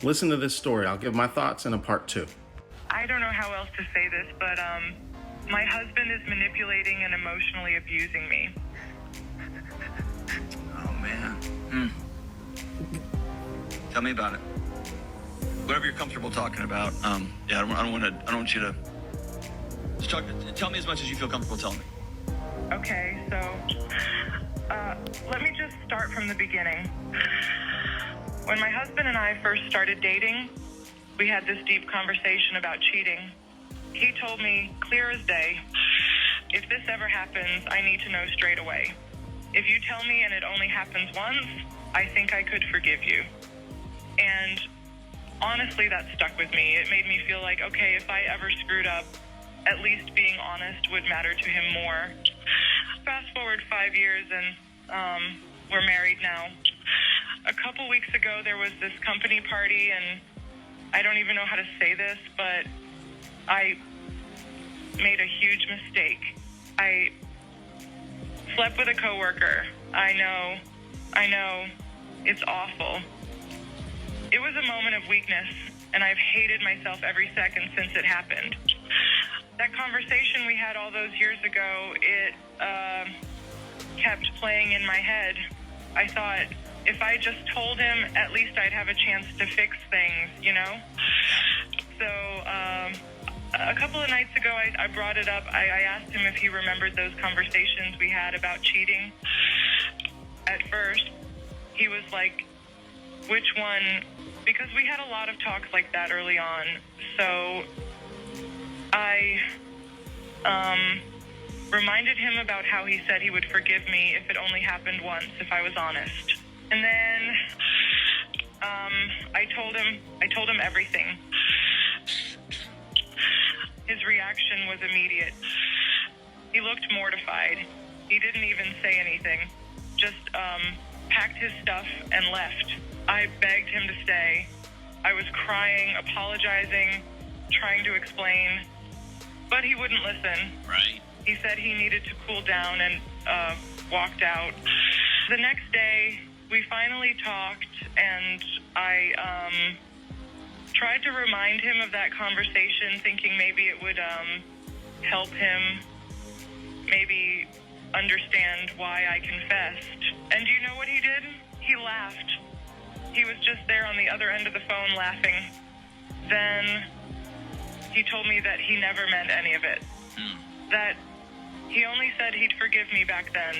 Listen to this story. I'll give my thoughts in a part 2. I don't know how else to say this, but my husband is manipulating and emotionally abusing me. Oh, man. Tell me about it. Whatever you're comfortable talking about. Yeah, I don't want you to. Just tell me as much as you feel comfortable telling me. Okay, so let me just start from the beginning. When my husband and I first started dating, we had this deep conversation about cheating. He told me, clear as day, if this ever happens, I need to know straight away. If you tell me and it only happens once, I think I could forgive you. And honestly, that stuck with me. It made me feel like, okay, if I ever screwed up, at least being honest would matter to him more. Fast forward 5 years and we're married now. A couple weeks ago, there was this company party, and I don't even know how to say this, but I made a huge mistake. I slept with a coworker. I know, it's awful. It was a moment of weakness, and I've hated myself every second since it happened. That conversation we had all those years ago, it kept playing in my head. I thought, if I just told him, at least I'd have a chance to fix things, you know? So a couple of nights ago, I brought it up. I asked him if he remembered those conversations we had about cheating. At first, he was like, which one? Because we had a lot of talks like that early on. So I reminded him about how he said he would forgive me if it only happened once, if I was honest. And then I told him everything. His reaction was immediate. He looked mortified. He didn't even say anything. Just packed his stuff and left. I begged him to stay. I was crying, apologizing, trying to explain, but he wouldn't listen. Right. He said he needed to cool down and walked out. The next day, we finally talked, and I tried to remind him of that conversation, thinking maybe it would help him maybe understand why I confessed. And do you know what he did? He laughed. He was just there on the other end of the phone laughing. Then he told me that he never meant any of it. That he only said he'd forgive me back then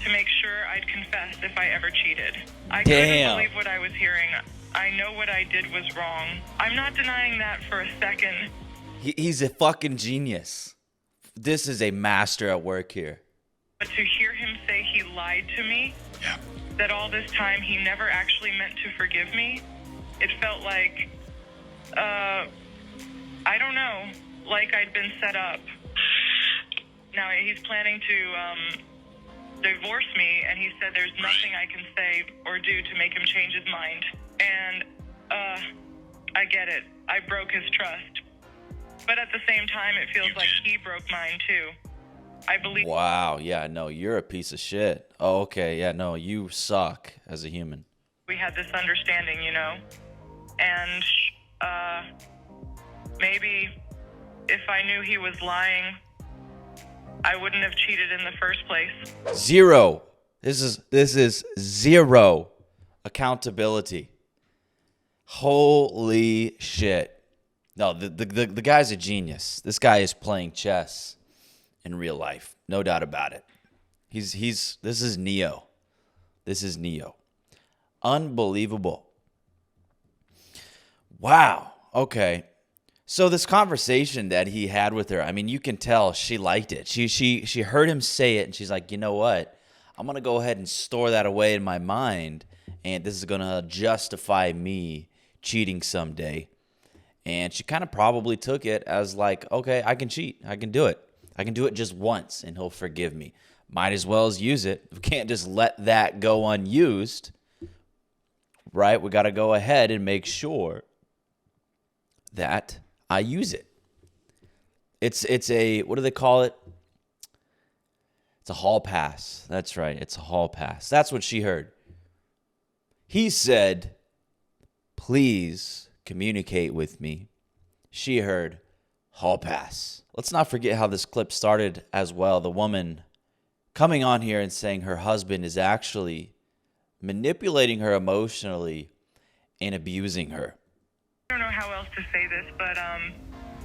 to make sure I'd confess if I ever cheated. I couldn't believe what I was hearing. I know what I did was wrong. I'm not denying that for a second. He's a fucking genius. This is a master at work here. But to hear him say he lied to me, that all this time he never actually meant to forgive me, it felt like, I don't know, like I'd been set up. Now he's planning to divorce me, and he said there's nothing I can say or do to make him change his mind. And I get it. I broke his trust. But at the same time, it feels like he broke mine too. I believe. Wow, yeah, no, you're a piece of shit. Oh, okay, yeah, no, you suck as a human. We had this understanding, you know? And maybe if I knew he was lying, I wouldn't have cheated in the first place. Zero. This is zero accountability. Holy shit. No, the guy's a genius. This guy is playing chess in real life. No doubt about it. This is Neo. This is Neo. Unbelievable. Wow. Okay. So this conversation that he had with her, I mean, you can tell she liked it. She heard him say it, and she's like, you know what? I'm going to go ahead and store that away in my mind, and this is going to justify me cheating someday. And she kind of probably took it as like, okay, I can cheat. I can do it. I can do it just once, and he'll forgive me. Might as well as use it. We can't just let that go unused, right? We got to go ahead and make sure that I use it. It's a, what do they call it? It's a hall pass. That's right. It's a hall pass. That's what she heard. He said, Please communicate with me. She heard, hall pass. Let's not forget how this clip started as well. The woman coming on here and saying her husband is actually manipulating her emotionally and abusing her. I don't know how else to say this, but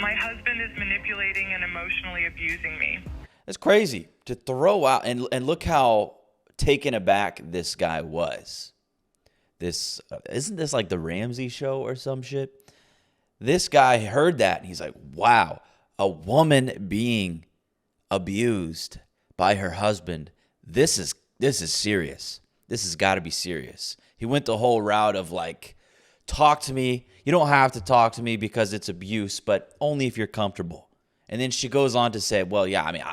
my husband is manipulating and emotionally abusing me. It's crazy to throw out, and look how taken aback this guy was. This isn't this like the Ramsey show or some shit? This guy heard that and he's like, wow, a woman being abused by her husband. This is serious. This has got to be serious. He went the whole route of like, talk to me. You don't have to talk to me because it's abuse, but only if you're comfortable. And then she goes on to say, well, yeah, I mean,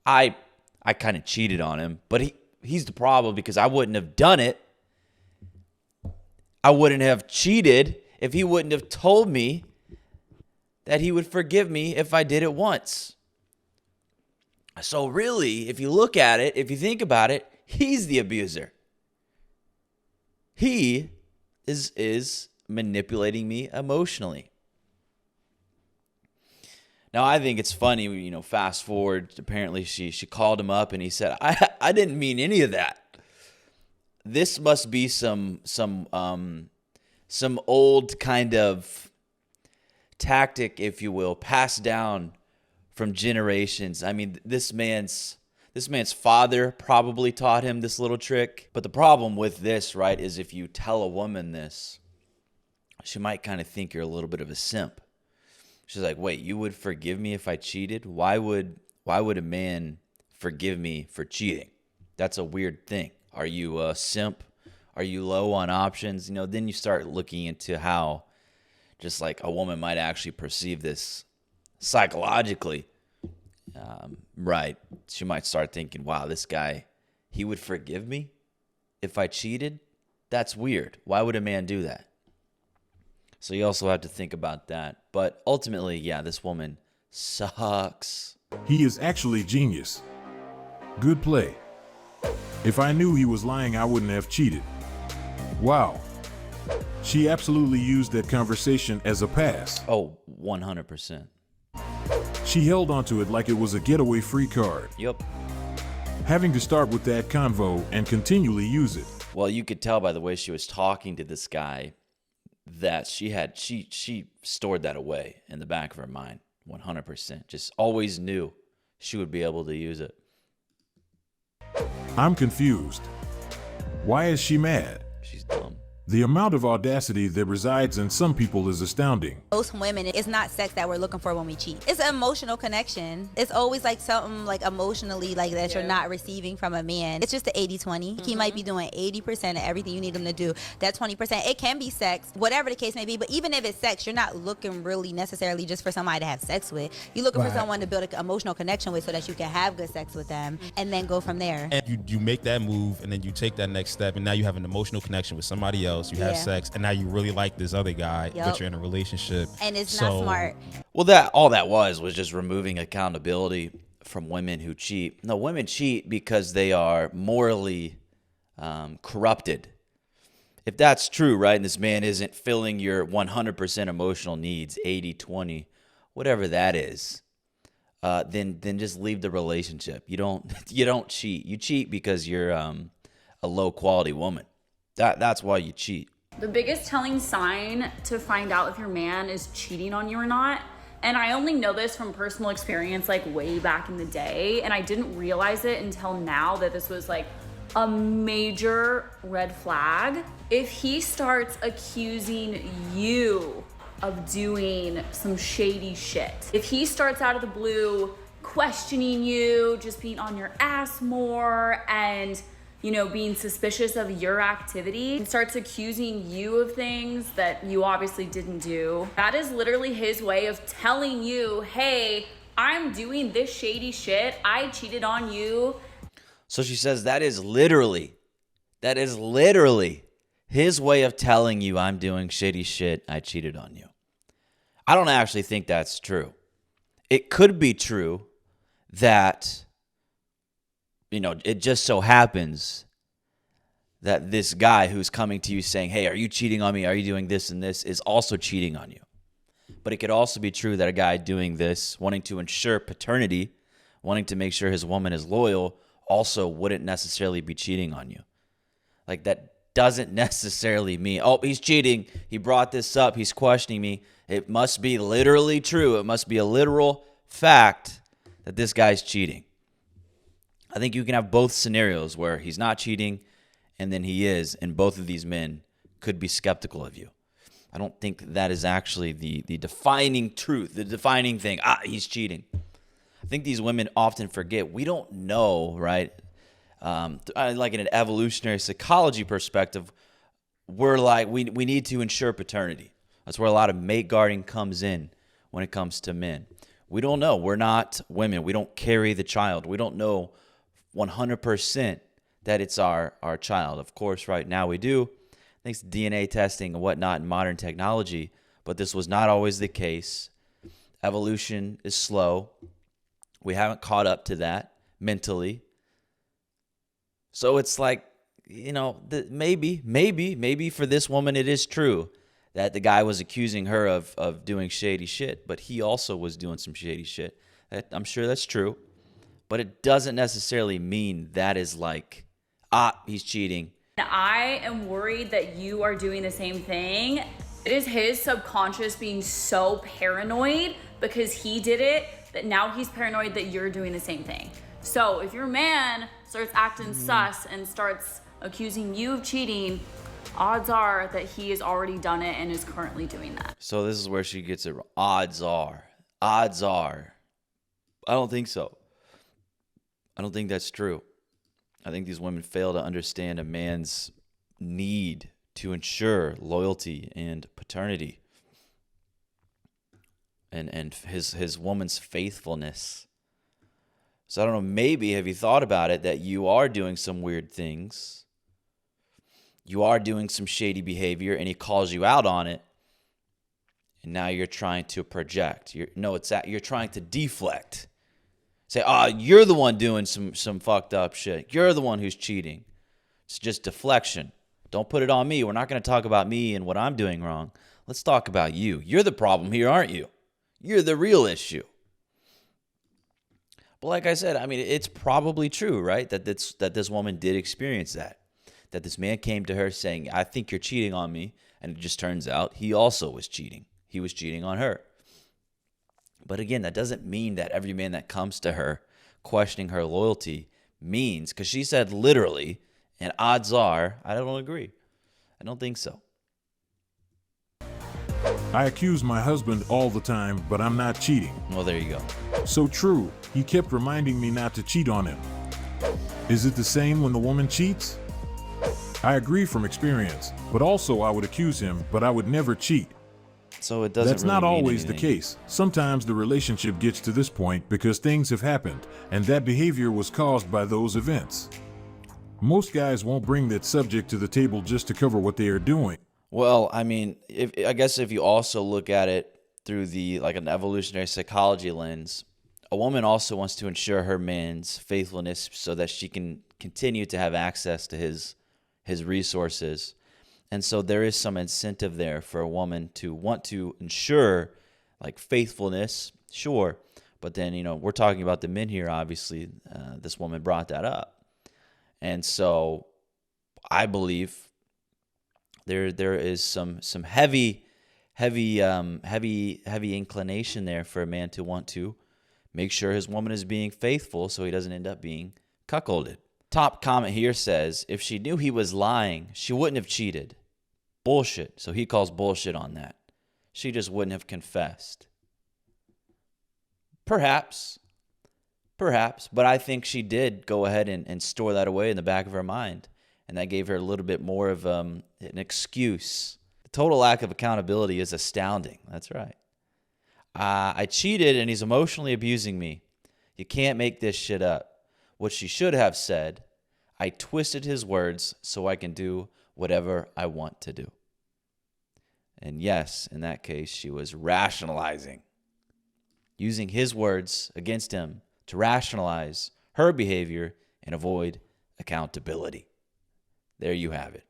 I kind of cheated on him, but he's the problem because I wouldn't have done it. I wouldn't have cheated if he wouldn't have told me that he would forgive me if I did it once. So really, if you look at it, if you think about it, he's the abuser. He is manipulating me emotionally. Now, I think it's funny, you know, fast forward, apparently she called him up and he said, I didn't mean any of that. This must be some old kind of tactic, if you will, passed down from generations. I mean, this man's father probably taught him this little trick. But the problem with this, right, is if you tell a woman this, she might kind of think you're a little bit of a simp. She's like, wait, you would forgive me if I cheated? Why would a man forgive me for cheating? That's a weird thing. Are you a simp? Are you low on options? You know, then you start looking into how just like a woman might actually perceive this psychologically. Right. She might start thinking, wow, this guy, he would forgive me if I cheated? That's weird. Why would a man do that? So you also have to think about that. But ultimately, yeah, this woman sucks. He is actually genius. Good play. If I knew he was lying, I wouldn't have cheated. Wow. She absolutely used that conversation as a pass. Oh, 100%. She held onto it like it was a getaway free card. Yep. Having to start with that convo and continually use it. Well, you could tell by the way she was talking to this guy that she stored that away in the back of her mind, 100%. Just always knew she would be able to use it. I'm confused. Why is she mad? She's dumb. The amount of audacity that resides in some people is astounding. Most women, it's not sex that we're looking for when we cheat. It's an emotional connection. It's always like something like emotionally like that you're not receiving from a man. It's just the 80-20. He might be doing 80% of everything you need him to do. That 20%, it can be sex, whatever the case may be. But even if it's sex, you're not looking really necessarily just for somebody to have sex with. You're looking for someone to build an emotional connection with so that you can have good sex with them and then go from there. And you make that move and then you take that next step and now you have an emotional connection with somebody else. You have sex and now you really like this other guy, but you're in a relationship. And it's not smart. Well, all that was just removing accountability from women who cheat. No, women cheat because they are morally corrupted. If that's true, right, and this man isn't filling your 100% emotional needs, 80-20, whatever that is, then just leave the relationship. You don't cheat. You cheat because you're a low quality woman. That's why you cheat. The biggest telling sign to find out if your man is cheating on you or not, and I only know this from personal experience like way back in the day, and I didn't realize it until now that this was like a major red flag. If he starts accusing you of doing some shady shit, if he starts out of the blue questioning you, just being on your ass more and being suspicious of your activity and starts accusing you of things that you obviously didn't do. That is literally his way of telling you, hey, I'm doing this shady shit. I cheated on you. So she says that is literally his way of telling you I'm doing shady shit. I cheated on you. I don't actually think that's true. It could be true that it just so happens that this guy who's coming to you saying, hey, are you cheating on me? Are you doing this and this, is also cheating on you. But it could also be true that a guy doing this, wanting to ensure paternity, wanting to make sure his woman is loyal, also wouldn't necessarily be cheating on you. Like, that doesn't necessarily mean, oh, he's cheating. He brought this up. He's questioning me. It must be literally true. It must be a literal fact that this guy's cheating. I think you can have both scenarios where he's not cheating and then he is, and both of these men could be skeptical of you. I don't think that is actually the defining truth, the defining thing. He's cheating. I think these women often forget. We don't know, right? Like in an evolutionary psychology perspective, we're like, we need to ensure paternity. That's where a lot of mate guarding comes in when it comes to men. We don't know. We're not women. We don't carry the child. We don't know 100% that it's our child. Of course, right now we do, thanks to DNA testing and whatnot and modern technology, but this was not always the case. Evolution is slow. We haven't caught up to that mentally. So it's like, you know, maybe for this woman it is true that the guy was accusing her of doing shady shit, but he also was doing some shady shit. I'm sure that's true. But it doesn't necessarily mean that is like, he's cheating. I am worried that you are doing the same thing. It is his subconscious being so paranoid because he did it that now he's paranoid that you're doing the same thing. So if your man starts acting sus and starts accusing you of cheating, odds are that he has already done it and is currently doing that. So this is where she gets it wrong. Odds are. I don't think so. I don't think that's true. I think these women fail to understand a man's need to ensure loyalty and paternity and his woman's faithfulness. So I don't know, maybe have you thought about it that you are doing some weird things? You are doing some shady behavior and he calls you out on it. And now you're trying to project. You're trying to deflect. Say, you're the one doing some fucked up shit. You're the one who's cheating. It's just deflection. Don't put it on me. We're not going to talk about me and what I'm doing wrong. Let's talk about you. You're the problem here, aren't you? You're the real issue. But like I said, I mean, it's probably true, right? That this woman did experience that. That this man came to her saying, I think you're cheating on me. And it just turns out he also was cheating. He was cheating on her. But again, that doesn't mean that every man that comes to her questioning her loyalty means, because she said literally, and odds are, I don't agree. I don't think so. I accuse my husband all the time, but I'm not cheating. Well, there you go. So true. He kept reminding me not to cheat on him. Is it the same when the woman cheats? I agree from experience, but also I would accuse him, but I would never cheat. So it doesn't That's really not mean always anything. the case. Sometimes the relationship gets to this point because things have happened, and that behavior was caused by those events. Most guys won't bring that subject to the table just to cover what they are doing. Well, I mean, I guess if you also look at it through an evolutionary psychology lens, a woman also wants to ensure her man's faithfulness so that she can continue to have access to his resources. And so there is some incentive there for a woman to want to ensure like faithfulness, sure. But then, we're talking about the men here, obviously. This woman brought that up. And so I believe there is some heavy inclination there for a man to want to make sure his woman is being faithful so he doesn't end up being cuckolded. Top comment here says, if she knew he was lying, she wouldn't have cheated. Bullshit. So he calls bullshit on that. She just wouldn't have confessed. Perhaps. But I think she did go ahead and store that away in the back of her mind. And that gave her a little bit more of an excuse. The total lack of accountability is astounding. That's right. I cheated and he's emotionally abusing me. You can't make this shit up. What she should have said, I twisted his words so I can do whatever I want to do. And yes, in that case, she was rationalizing, using his words against him to rationalize her behavior and avoid accountability. There you have it.